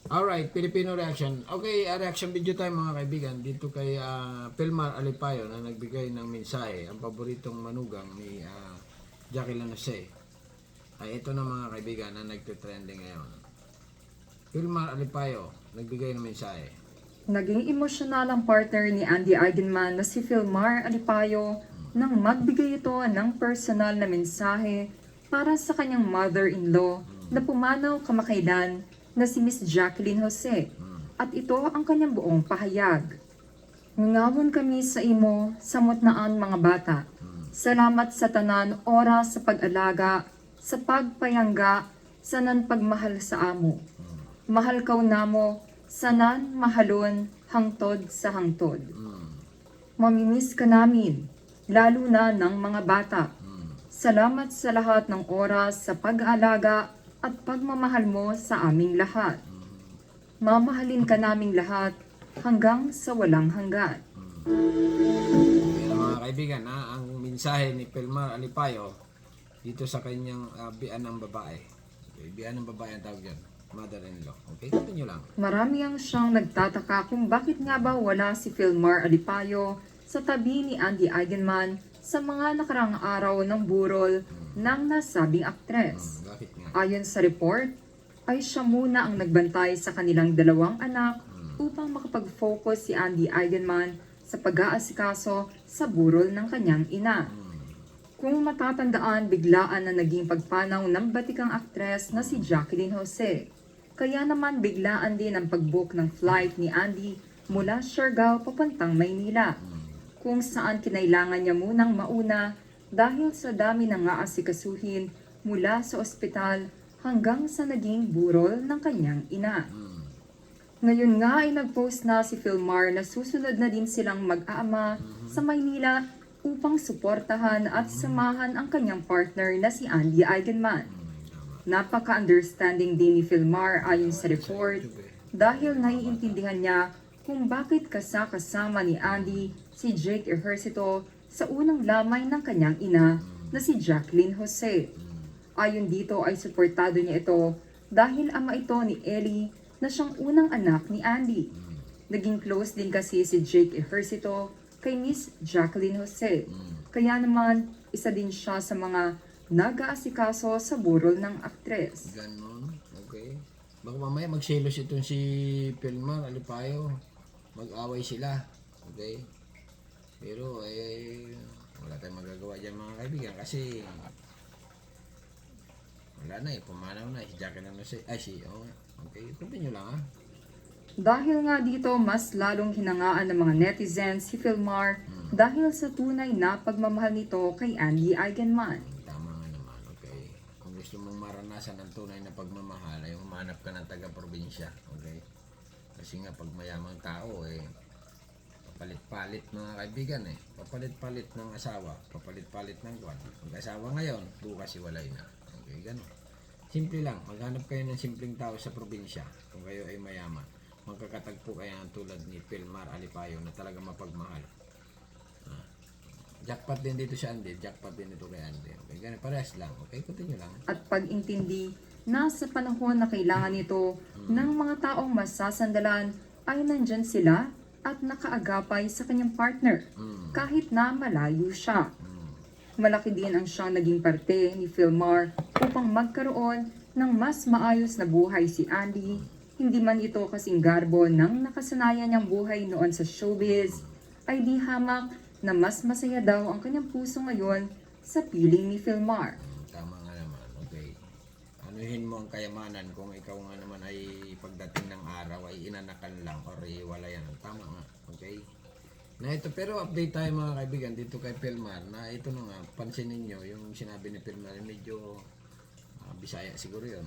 Alright, Filipino reaction. Okay, reaction video tayo mga kaibigan. Dito kay Pelmar Alipayo na nagbigay ng mensahe. Ang paboritong manugang ni Jacqueline Jose. Ay ito na mga kaibigan na nagte-trending ngayon. Pelmar Alipayo, nagbigay ng mensahe. Naging emosyonal ang partner ni Andy Eigenman na si Filmar Alipayo nang magbigay ito ng personal na mensahe para sa kanyang mother-in-law na pumanaw kamakailan na si Miss Jacqueline Jose. At ito ang kanyang buong pahayag. Ngawon kami sa imo, samot naan mga bata. Salamat sa tanan oras sa pag-alaga, sa pagpayangga, sa nan pagmahal sa amo. Mahal kaw namo, sanan mahalon, hangtod sa hangtod. Mamimiss ka namin, lalo na ng mga bata. Salamat sa lahat ng oras sa pag-aalaga at pagmamahal mo sa aming lahat. Mamahalin ka naming lahat hanggang sa walang hanggan. Yan mga kaibigan, ang mensahe ni Pelmar Alipayo dito sa kanyang bian ng babae. Okay, bian ng babae ang tawag dyan. Mother-in-law. Okay, continue lang. Marami ang siyang nagtataka kung bakit nga ba wala si Filmar Alipayo sa tabi ni Andy Eigenman sa mga nakarang araw ng burol ng nasabing aktres. Bakit nga? Ayon sa report, ay siya muna ang nagbantay sa kanilang dalawang anak upang makapag-focus si Andy Eigenman sa pag-aasikaso sa burol ng kanyang ina. Kung matatandaan, biglaan na naging pagpanaw ng batikang aktres na si Jacqueline Jose. Kaya naman biglaan din ang pag-book ng flight ni Andy mula Siargao papuntang Maynila, kung saan kinailangan niya munang mauna dahil sa dami ng aasikasuhin mula sa ospital hanggang sa naging burol ng kanyang ina. Ngayon nga ay nag-post na si Filmar na susunod na din silang mag-aama sa Maynila upang suportahan at samahan ang kanyang partner na si Andy Eigenman. Napaka-understanding din ni Filmar ayon sa report dahil naiintindihan niya kung bakit kasama ni Andy si Jake Ejercito sa unang lamay ng kanyang ina na si Jacqueline Jose. Ayon dito ay suportado niya ito dahil ama ito ni Ellie na siyang unang anak ni Andy. Naging close din kasi si Jake Ejercito kay Miss Jacqueline Jose. Kaya naman, isa din siya sa mga nag-aasikaso sa burol ng aktres. Ganon. Okay. Baka mamaya magselos itong si Pelmar Alipayo. Mag-away sila. Okay. Pero wala tayong magagawa dyan mga kaibigan kasi wala na pumanaw na si Jacqueline okay, continue lang Dahil nga dito, mas lalong hinangaan ng mga netizens si Filmar dahil sa tunay na pagmamahal nito kay Andy Eigenman. Tama nga naman, okay. Kung gusto mong maranasan ng tunay na pagmamahal ay humanap ka ng taga-probinsya, okay. Kasi nga pag mayamang tao papalit-palit mga kaibigan papalit-palit ng asawa, papalit-palit ng kwan. Mag-asawa ngayon, bukas iwalay na. Okay, gano'n. Simple lang, maghanap kayo ng simpleng tao sa probinsya kung kayo ay mayaman. Magkakatagpo kayo ng tulad ni Pelmar Alipayo na talaga mapagmahal. Jackpot din dito si Andy, jackpot din dito kay Andy. Okay, ganun, parehas lang. Okay, continue lang. At pag-intindi na sa panahon na kailangan nito ng mga taong masasandalan ay nandyan sila at nakaagapay sa kanyang partner kahit na malayo siya. Malaki din ang siyang naging parte ni Filmar upang magkaroon ng mas maayos na buhay si Andy. Hindi man ito kasing garbo ng nakasanayan niyang buhay noon sa showbiz, ay di hamak na mas masaya daw ang kanyang puso ngayon sa piling ni Filmar. Tama nga naman, okay. Anuhin mo ang kayamanan kung ikaw nga naman ay pagdating ng araw ay inanakan lang or iwalayan. Tama nga, okay. Na ito, pero update tayo mga kaibigan dito kay Pelmar na ito na nga, pansinin nyo yung sinabi ni Pelmar, medyo Bisaya siguro yun.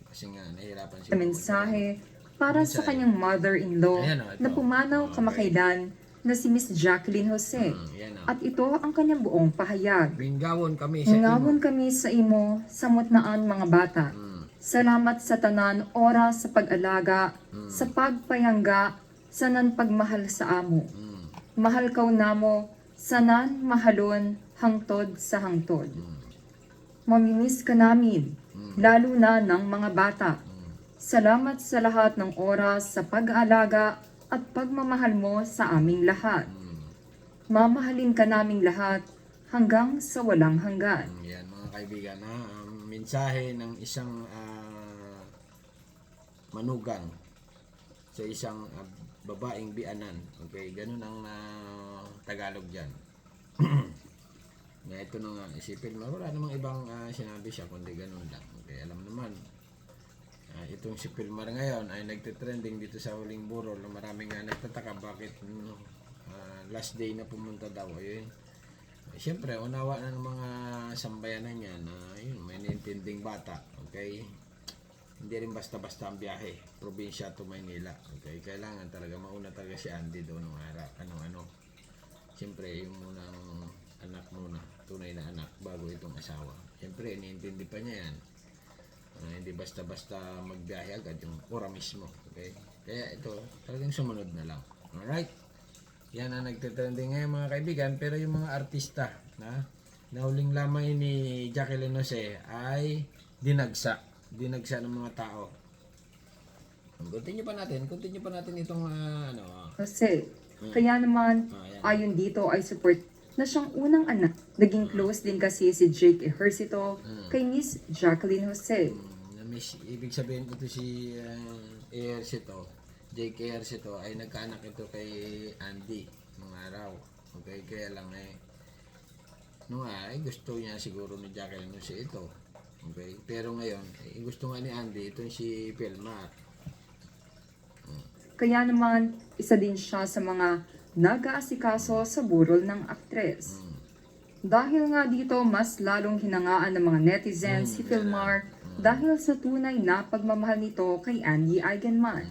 Kasi nga, nahihirapan siguro. Mensahe para sa kanyang mother-in-law na pumanaw kamakailan na si Miss Jacqueline Jose. At ito ang kanyang buong pahayag. Ngawon kami sa imo, samot naan mga bata. Salamat sa tanan oras sa pag-alaga, sa pagpayangga, sa nan pagmahal sa amo. Mahal kaw namo, sanan mahalon, hangtod sa hangtod. Mamimiss ka namin, lalo na ng mga bata. Salamat sa lahat ng oras, sa pag-aalaga at pagmamahal mo sa aming lahat. Mamahalin ka naming lahat hanggang sa walang hanggan. Yan mga kaibigan, ha? Ang mensahe ng isang manugang sa isang babaeng bianan. Okay, ganun ang Tagalog dyan. Nga ito na nga, isipin mo, wala namang ibang sinabi siya, kundi ganun lang. Okay, alam naman, itong si Pilmar ngayon ay nagtitrending dito sa Huling Burol. Maraming nga nagtataka bakit last day na pumunta daw. Ayun. Siyempre, unawa na ng mga sambayanan niya na yun, may nintinding bata. Okay? Hindi rin basta-basta ang biyahe. Probinsya to Maynila. Okay? Kailangan talaga, mauna talaga si Andy doon ng araw. Ano-ano. Siyempre, yung munang anak muna. Tunay na anak bago itong asawa. Siyempre, iniintindi pa niya yan. Hindi basta-basta magbiyahe agad yung ora mismo. Okay? Kaya ito, talagang sumunod na lang. Alright? Yan ang nagtitrending ngayon mga kaibigan. Pero yung mga artista na huling lamay ni Jacqueline Jose ay dinagsa. Dinagsa ng mga tao. Continue pa natin itong Kasi, kaya naman, yan. ayon dito ay support na siyang unang anak. Naging close din kasi si Jake Ejercito kay Miss Jacqueline Jose. Ibig sabihin ito si Ejercito, Jake Ejercito ay nagkaanak ito kay Andy nung araw. Okay, kaya lang nung ay gusto niya siguro ni Jacqueline Jose ito. Okay, pero ngayon gusto nga ni Andy itong si Pilmar. Kaya naman, isa din siya sa mga nag-aasikaso sa burol ng aktres. Dahil nga dito, mas lalong hinangaan ng mga netizens si Filmar dahil sa tunay na pagmamahal nito kay Andy Eigenman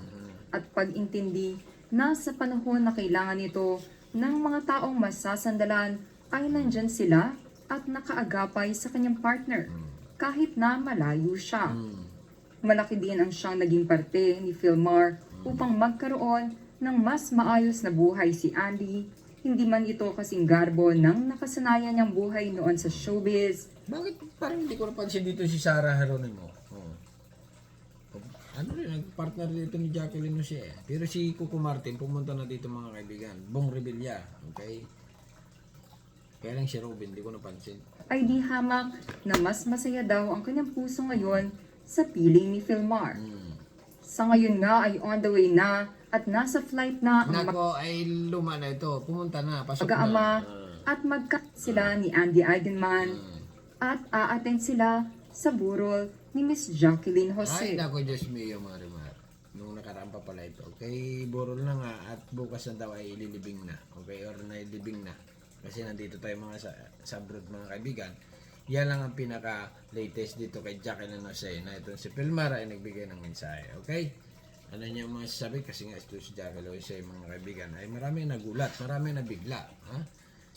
at pag-intindi na sa panahon na kailangan nito ng mga taong masasandalan ay nandyan sila at nakaagapay sa kanyang partner kahit na malayo siya. Malaki din ang siyang naging parte ni Filmar upang magkaroon ng mas maayos na buhay si Andy, hindi man ito kasing garbo ng nakasanayan niyang buhay noon sa showbiz. Bakit parang hindi ko napansin dito si Sarah Geronimo? Ano rin, nag-partner dito ni Jacqueline Jose. Pero si Coco Martin pumunta na dito mga kaibigan. Bong Revilla, okay? Kaya lang si Robin, hindi ko napansin. Ay di hamak na mas masaya daw ang kanyang puso ngayon sa piling ni Filmar. Sa ngayon nga ay on the way na at nasa flight na ang Nako, ay luma na ito. Pumunta na, pasok mag-aama na. at sila ni Andy Eigenman at a-attend sila sa burol ni Miss Jacqueline Ay, Jose. nako, Diyos mio, Marimar. Nung nakaraan pa pala ito. Kay Burol na nga at bukas na daw ay ililibing na. Okay, or nailibing na. Kasi nandito tayo mga sa abroad mga kaibigan. Yan lang ang pinaka-latest dito kay Jacqueline Jose na itong si Pilmar ay nagbigay ng mensahe. Okay? Ano niya mga sasabi? Kasi nga ito si Jacqueline Jose mga kaibigan ay marami nagulat, marami nabigla. Ha?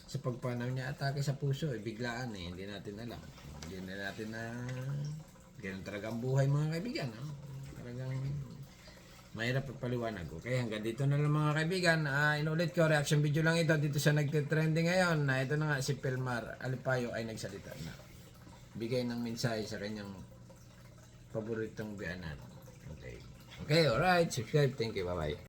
Sa pagpanaw niya atake sa puso, biglaan hindi natin alam. Hindi na natin na ganun talaga ang buhay mga kaibigan. Ha? Talagang mahirap paliwanag. Okay, hanggang dito na lang mga kaibigan. Inulit ko, reaction video lang ito dito sa nagtitrending ngayon na ito na nga si Pilmar Alipayo ay nagsalita na. Bigay ng mensahe sa kanyang paboritong biyanan. Okay. Okay, alright. Subscribe. Thank you. Bye-bye.